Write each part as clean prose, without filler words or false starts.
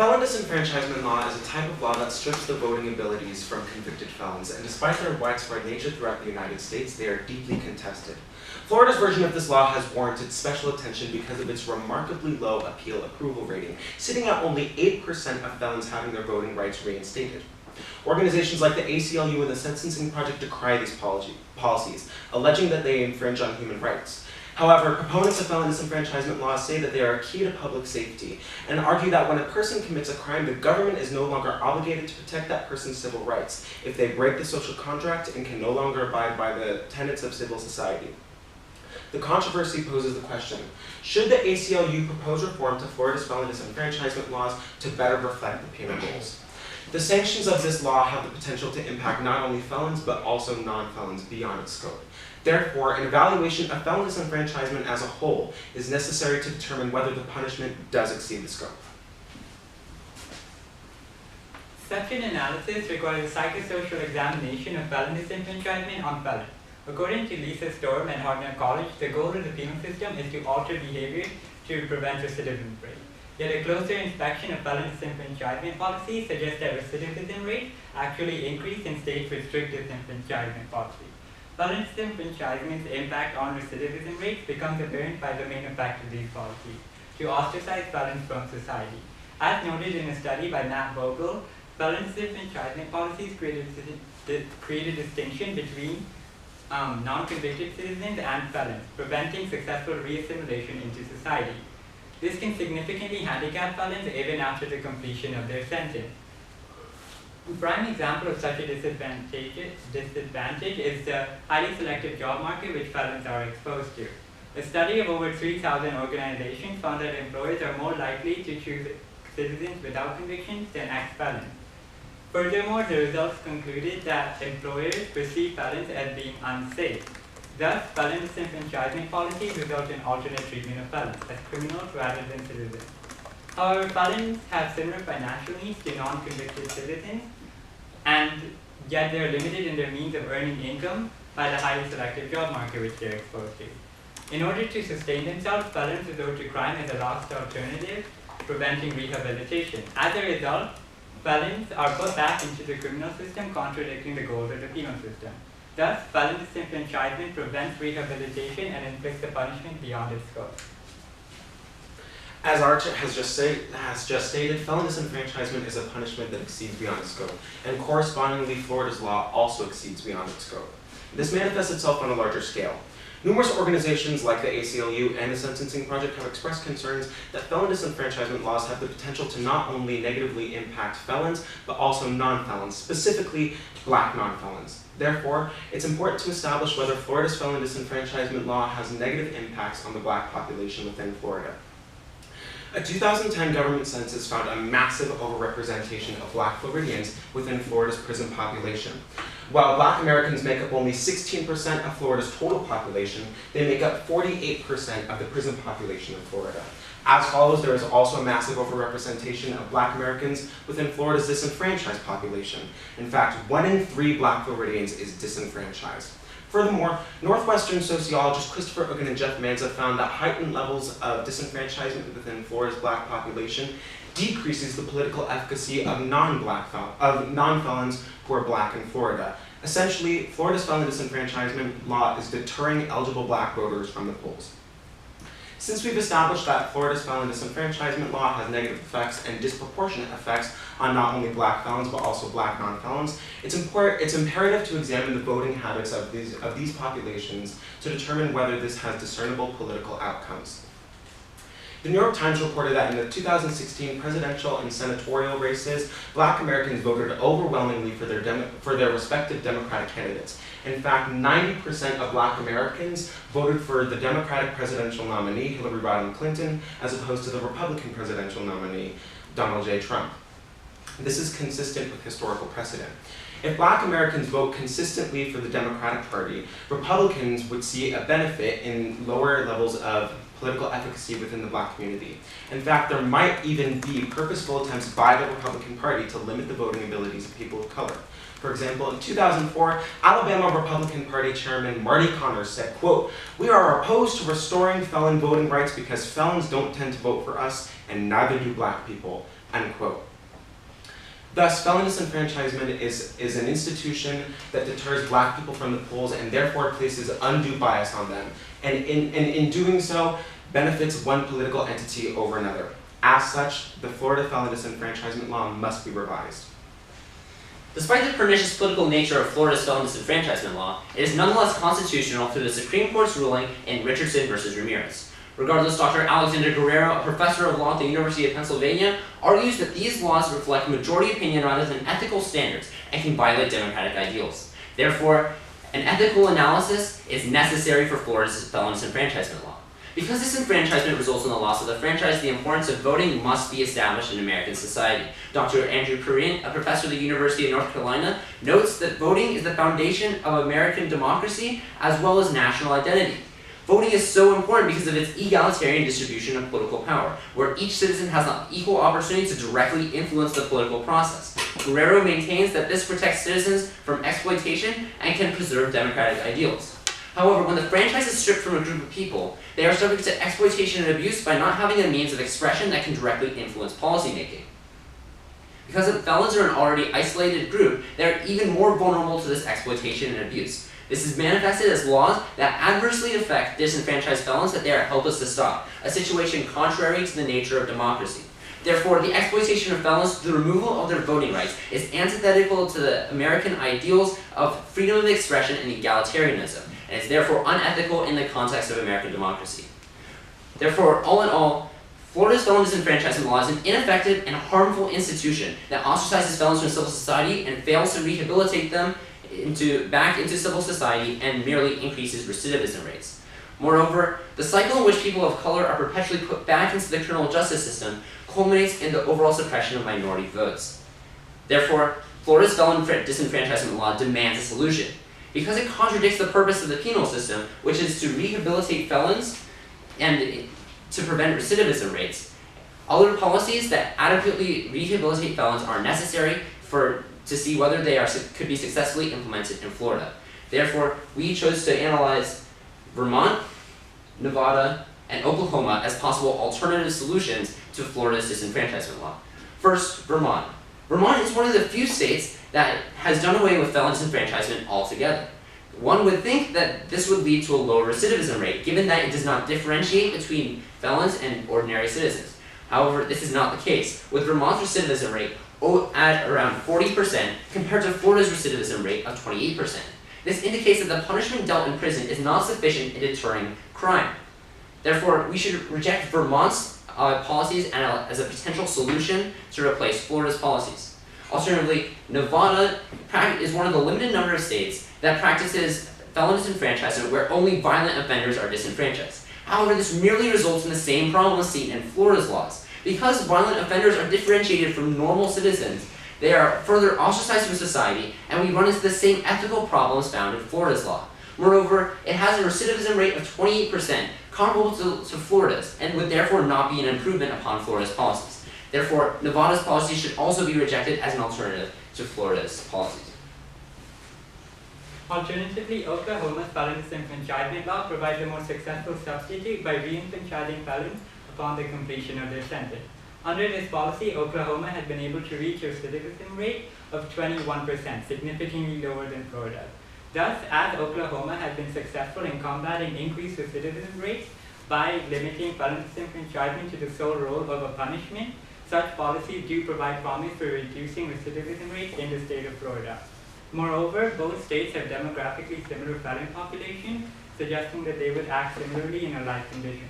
felon disenfranchisement law is a type of law that strips the voting abilities from convicted felons, and despite their widespread nature throughout the United States, they are deeply contested. Florida's version of this law has warranted special attention because of its remarkably low appeal approval rating, sitting at only 8% of felons having their voting rights reinstated. Organizations like the ACLU and the Sentencing Project decry these policies, alleging that they infringe on human rights. However, proponents of felon disenfranchisement laws say that they are a key to public safety and argue that when a person commits a crime, the government is no longer obligated to protect that person's civil rights if they break the social contract and can no longer abide by the tenets of civil society. The controversy poses the question, should the ACLU propose reform to Florida's felon disenfranchisement laws to better reflect the penal goals? The sanctions of this law have the potential to impact not only felons, but also non-felons beyond its scope. Therefore, an evaluation of felon disenfranchisement as a whole is necessary to determine whether the punishment does exceed the scope. Such an analysis requires a psychosocial examination of felon disenfranchisement on felons. According to Lisa Storm at Hartnett College, the goal of the penal system is to alter behavior to prevent recidivism rate. Yet a closer inspection of felon disenfranchisement policies suggests that recidivism rates actually increase in states with strict disenfranchisement policies. Felon disenfranchisement's impact on recidivism rates becomes apparent by the main effect of these policies, to ostracize felons from society. As noted in a study by Matt Vogel, felon disenfranchisement policies create a distinction between non-convicted citizens and felons, preventing successful re-assimilation into society. This can significantly handicap felons even after the completion of their sentence. A prime example of such a disadvantage is the highly selective job market which felons are exposed to. A study of over 3,000 organizations found that employers are more likely to choose citizens without convictions than ex-felons. Furthermore, the results concluded that employers perceive felons as being unsafe. Thus, felon disenfranchisement policies result in alternate treatment of felons as criminals rather than citizens. However, felons have similar financial needs to non-convicted citizens, and yet they are limited in their means of earning income by the highly selective job market which they are exposed to. In order to sustain themselves, felons resort to crime as a last alternative, preventing rehabilitation. As a result, felons are put back into the criminal system, contradicting the goals of the penal system. Thus, felon disenfranchisement prevents rehabilitation and inflicts a punishment beyond its scope. As Archer has just stated, felon disenfranchisement is a punishment that exceeds beyond its scope, and correspondingly, Florida's law also exceeds beyond its scope. This manifests itself on a larger scale. Numerous organizations like the ACLU and the Sentencing Project have expressed concerns that felon disenfranchisement laws have the potential to not only negatively impact felons, but also non-felons, specifically black non-felons. Therefore, it's important to establish whether Florida's felon disenfranchisement law has negative impacts on the black population within Florida. A 2010 government census found a massive overrepresentation of black Floridians within Florida's prison population. While black Americans make up only 16% of Florida's total population, they make up 48% of the prison population in Florida. As follows, there is also a massive overrepresentation of black Americans within Florida's disenfranchised population. In fact, 1 in 3 black Floridians is disenfranchised. Furthermore, Northwestern sociologists Christopher Uggen and Jeff Manza found that heightened levels of disenfranchisement within Florida's black population decreases the political efficacy of non-felons who are black in Florida. Essentially, Florida's felon disenfranchisement law is deterring eligible black voters from the polls. Since we've established that Florida's felon disenfranchisement law has negative effects and disproportionate effects on not only black felons but also black non-felons, it's imperative to examine the voting habits of these populations to determine whether this has discernible political outcomes. The New York Times reported that in the 2016 presidential and senatorial races, black Americans voted overwhelmingly for their respective Democratic candidates. In fact, 90% of black Americans voted for the Democratic presidential nominee, Hillary Rodham Clinton, as opposed to the Republican presidential nominee, Donald J. Trump. This is consistent with historical precedent. If black Americans vote consistently for the Democratic Party, Republicans would see a benefit in lower levels of political efficacy within the black community. In fact, there might even be purposeful attempts by the Republican Party to limit the voting abilities of people of color. For example, in 2004, Alabama Republican Party Chairman Marty Connors said, quote, "We are opposed to restoring felon voting rights because felons don't tend to vote for us, and neither do black people," unquote. Thus, felon disenfranchisement is an institution that deters black people from the polls and therefore places undue bias on them, and in doing so, benefits one political entity over another. As such, the Florida felon disenfranchisement law must be revised. Despite the pernicious political nature of Florida's felon disenfranchisement law, it is nonetheless constitutional through the Supreme Court's ruling in Richardson v. Ramirez. Regardless, Dr. Alexander Guerrero, a professor of law at the University of Pennsylvania, argues that these laws reflect majority opinion rather than ethical standards and can violate democratic ideals. Therefore, an ethical analysis is necessary for Florida's felon disenfranchisement law. Because disenfranchisement results in the loss of the franchise, the importance of voting must be established in American society. Dr. Andrew Perrin, a professor at the University of North Carolina, notes that voting is the foundation of American democracy as well as national identity. Voting is so important because of its egalitarian distribution of political power, where each citizen has an equal opportunity to directly influence the political process. Guerrero maintains that this protects citizens from exploitation and can preserve democratic ideals. However, when the franchise is stripped from a group of people, they are subject to exploitation and abuse by not having a means of expression that can directly influence policymaking. Because felons are an already isolated group, they are even more vulnerable to this exploitation and abuse. This is manifested as laws that adversely affect disenfranchised felons that they are helpless to stop, a situation contrary to the nature of democracy. Therefore, the exploitation of felons through the removal of their voting rights is antithetical to the American ideals of freedom of expression and egalitarianism, and is therefore unethical in the context of American democracy. Therefore, all in all, Florida's felon disenfranchisement law is an ineffective and harmful institution that ostracizes felons from civil society and fails to rehabilitate them back into civil society and merely increases recidivism rates. Moreover, the cycle in which people of color are perpetually put back into the criminal justice system culminates in the overall suppression of minority votes. Therefore, Florida's felon disenfranchisement law demands a solution. Because it contradicts the purpose of the penal system, which is to rehabilitate felons and to prevent recidivism rates, other policies that adequately rehabilitate felons are necessary to see whether they could be successfully implemented in Florida. Therefore, we chose to analyze Vermont, Nevada, and Oklahoma as possible alternative solutions to Florida's disenfranchisement law. First, Vermont. Vermont is one of the few states that has done away with felon disenfranchisement altogether. One would think that this would lead to a lower recidivism rate, given that it does not differentiate between felons and ordinary citizens. However, this is not the case, with Vermont's recidivism rate at around 40% compared to Florida's recidivism rate of 28%. This indicates that the punishment dealt in prison is not sufficient in deterring crime. Therefore, we should reject Vermont's policies as a potential solution to replace Florida's policies. Alternatively, Nevada is one of the limited number of states that practices felon disenfranchisement where only violent offenders are disenfranchised. However, this merely results in the same problem seen in Florida's laws. Because violent offenders are differentiated from normal citizens, they are further ostracized from society, and we run into the same ethical problems found in Florida's law. Moreover, it has a recidivism rate of 28%, comparable to Florida's, and would therefore not be an improvement upon Florida's policies. Therefore, Nevada's policies should also be rejected as an alternative to Florida's policies. Alternatively, Oklahoma's felon disenfranchisement law provides a more successful substitute by reenfranchising felons upon the completion of their sentence. Under this policy, Oklahoma has been able to reach a recidivism rate of 21%, significantly lower than Florida. Thus, as Oklahoma has been successful in combating increased recidivism rates by limiting felon disenfranchisement to the sole role of a punishment, such policies do provide promise for reducing recidivism rates in the state of Florida. Moreover, both states have demographically similar felon populations, suggesting that they would act similarly in a like condition.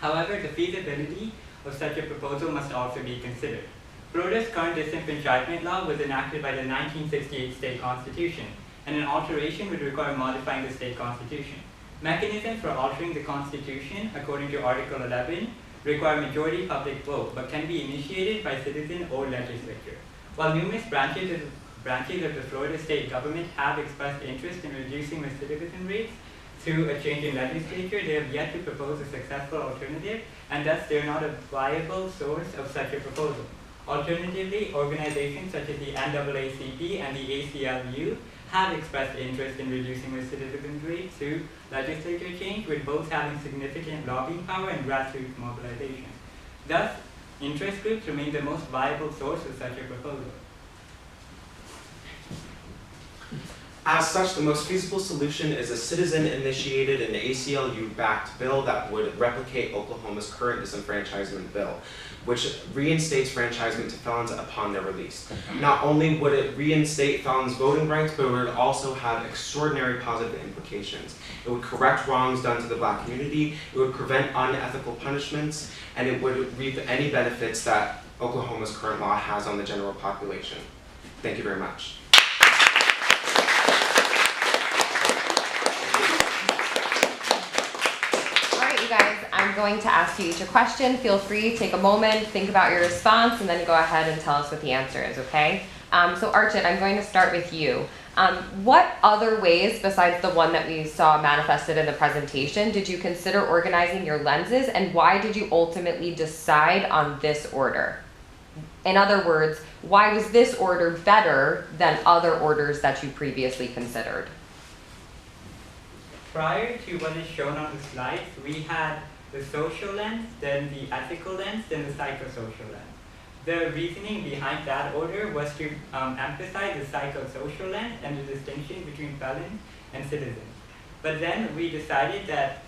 However, the feasibility of such a proposal must also be considered. Florida's current disenfranchisement law was enacted by the 1968 state constitution, and an alteration would require modifying the state constitution. Mechanisms for altering the constitution, according to Article 11, require majority public vote, but can be initiated by citizen or legislature. While numerous branches of the Florida state government have expressed interest in reducing recidivism rates through a change in legislature, they have yet to propose a successful alternative, and thus they are not a viable source of such a proposal. Alternatively, organizations such as the NAACP and the ACLU have expressed interest in reducing recidivism rate through legislature change, with both having significant lobbying power and grassroots mobilization. Thus, interest groups remain the most viable source of such a proposal. As such, the most feasible solution is a citizen-initiated and ACLU-backed bill that would replicate Oklahoma's current disenfranchisement bill, which reinstates franchisement to felons upon their release. Not only would it reinstate felons' voting rights, but it would also have extraordinary positive implications. It would correct wrongs done to the Black community, it would prevent unethical punishments, and it would reap any benefits that Oklahoma's current law has on the general population. Thank you very much. You guys, I'm going to ask you each a question. Feel free, take a moment, think about your response, and then go ahead and tell us what the answer is, okay? So Archit, I'm going to start with you. What other ways, besides the one that we saw manifested in the presentation, did you consider organizing your lenses, and why did you ultimately decide on this order? In other words, why was this order better than other orders that you previously considered? Prior to what is shown on the slides, we had the social lens, then the ethical lens, then the psychosocial lens. The reasoning behind that order was to emphasize the psychosocial lens and the distinction between felons and citizens. But then we decided that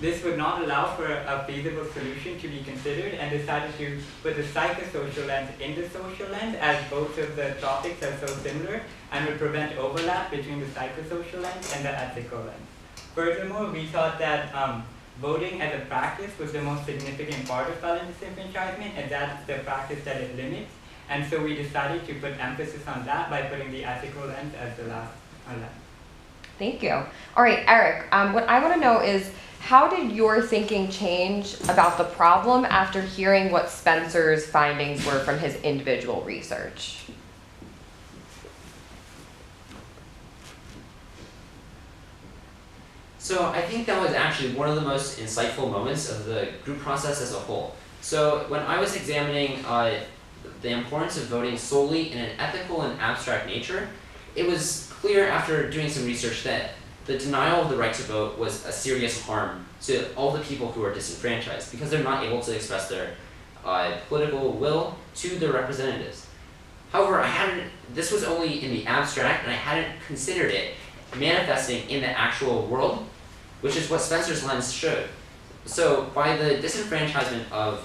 this would not allow for a feasible solution to be considered, and decided to put the psychosocial lens in the social lens, as both of the topics are so similar and would prevent overlap between the psychosocial lens and the ethical lens. Furthermore, we thought that voting as a practice was the most significant part of felon disenfranchisement, and that's the practice that it limits. And so we decided to put emphasis on that by putting the ethical lens as the last lens. Thank you. All right, Eric, what I want to know is, how did your thinking change about the problem after hearing what Spencer's findings were from his individual research? So I think that was actually one of the most insightful moments of the group process as a whole. So when I was examining the importance of voting solely in an ethical and abstract nature, it was clear after doing some research that the denial of the right to vote was a serious harm to all the people who are disenfranchised, because they're not able to express their political will to their representatives. However, this was only in the abstract, and I hadn't considered it manifesting in the actual world, which is what Spencer's lens showed. So by the disenfranchisement of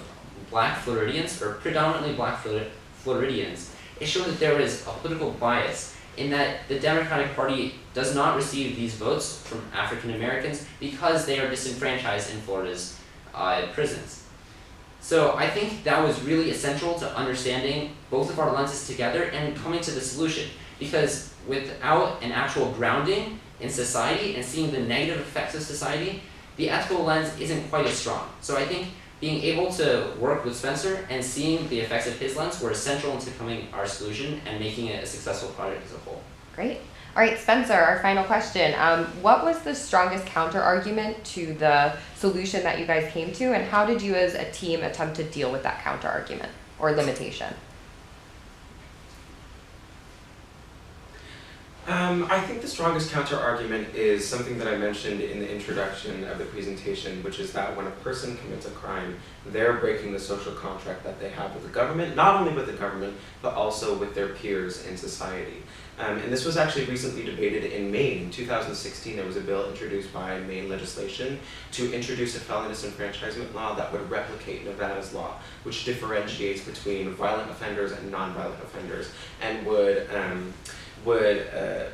Black Floridians, or predominantly Black Floridians, it showed that there was a political bias in that the Democratic Party does not receive these votes from African Americans because they are disenfranchised in Florida's prisons. So I think that was really essential to understanding both of our lenses together and coming to the solution, because without an actual grounding in society and seeing the negative effects of society, the ethical lens isn't quite as strong. So I think being able to work with Spencer and seeing the effects of his lens were essential into coming our solution and making it a successful project as a whole. Great. All right, Spencer, our final question. What was the strongest counter-argument to the solution that you guys came to, and how did you as a team attempt to deal with that counter-argument or limitation? I think the strongest counter-argument is something that I mentioned in the introduction of the presentation, which is that when a person commits a crime, they're breaking the social contract that they have with the government, not only with the government, but also with their peers in society. And this was actually recently debated in Maine. In 2016, there was a bill introduced by Maine legislation to introduce a felon disenfranchisement law that would replicate Nevada's law, which differentiates between violent offenders and non-violent offenders, and would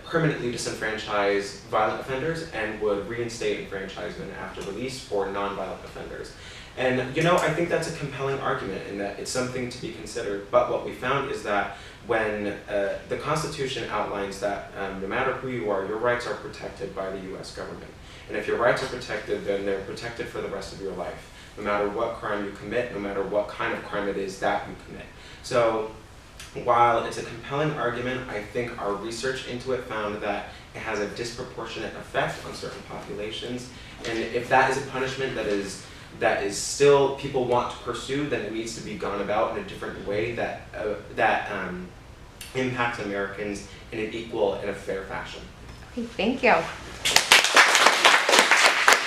permanently disenfranchise violent offenders and would reinstate enfranchisement after release for non-violent offenders. And you know, I think that's a compelling argument in that it's something to be considered, but what we found is that when the Constitution outlines that no matter who you are, your rights are protected by the US government. And if your rights are protected, then they're protected for the rest of your life, no matter what crime you commit, no matter what kind of crime it is that you commit. So while it's a compelling argument, I think our research into it found that it has a disproportionate effect on certain populations. And if that is a punishment that is that is still people want to pursue, then it needs to be gone about in a different way that impacts Americans in an equal and a fair fashion. Okay, thank you.